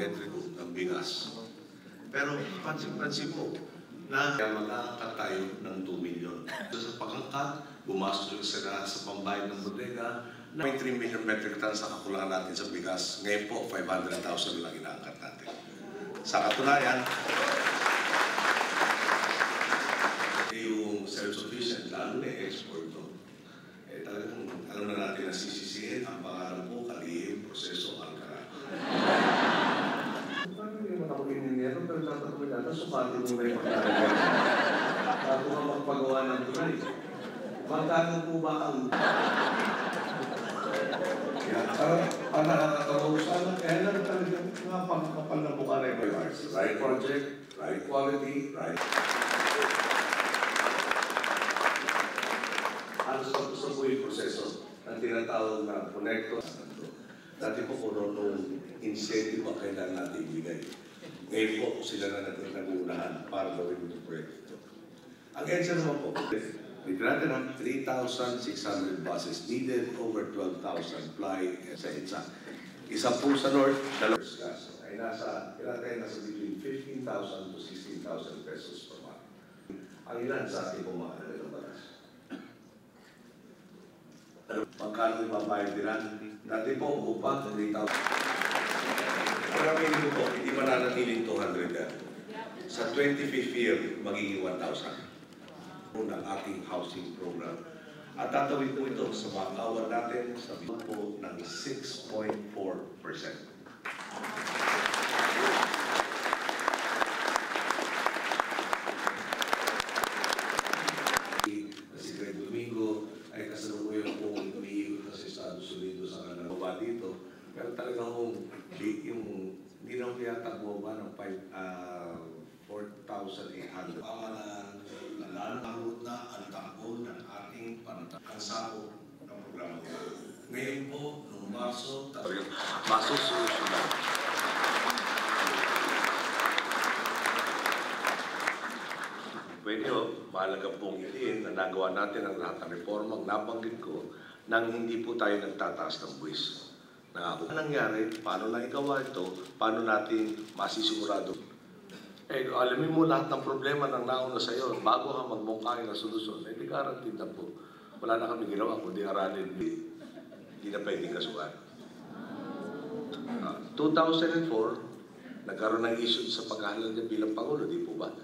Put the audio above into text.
metric ng bigas. Pero pansin-pansin mo na mag-aangkat tayo ng 2 million. So, sa pag-angkat, bumastos sila sa pambayad ng bodega na may 3 million metric tons sa kakulangan natin sa bigas. Ngayon po, 500,000 lang inaangkat natin. Sa katunayan, yung self-sufficient, lalo na export to. Talagang alam na natin na sisisihin ang pangalan po, kalihim, proseso, angkara. Paano hindi mo ako ininero, pero tatapos natin, sumatin mo may pagkakaroon. Bago ka magpagawa ng tunay. Magkano po ba ang... Para nakakatawa sana, kaya lang talagang mga pagkakapal na mukha na yung right project, right quality, right... Ano sa po yung proseso ng tinatawag na connector. Dati po kung nung incentive ang kailangan natin ibigay. Ngayon po sila na nag-uunahan para gawin itong proyekto. Ang EDSA naman po, we granted up 3,600 buses needed, over 12,000 fly sa EDSA. Isa po sa North, dalawang gas ay nasa between 15,000 to 16,000 pesos per month. Ang ilan sa ating pumakagal ng batas. Magkano ibabayad nila? Dati po, upang 3,000. Maraming po, hindi mananatiling 200 yan. Sa 25th year, magiging 1,000. Ang ating housing program. At tatawid po ito sa mga kawan natin sa po ng 6.4%. Si Greg Domingo ay kasalukuyan po umiikot na sa Estados Unidos ang nagawa dito. Pero talagang yung hindi na yata bumaba ng 4,800. Nalalangod na ang takbo ng ating panansako ng programa. Ngayon po, nung Marso, masusunod. Pwede mahalaga pong iliin na nagawa natin ang lahat ng reformang nabanggit ko nang hindi po tayo nagtataas ng buwis. Nangako. Ano nangyari? Paano na ikawa ito? Paano natin masisigurado? Alamin mo lahat ng problema ng nauna sa iyo bago ka magmungkain ng solusyon. Hindi guaranteed na po. Wala na kami ginawa kundi aralin. Hindi na pwedeng kasuhan. 2004, nagkaroon ng issue sa pag-aaral niya bilang Pangulo, di po ba?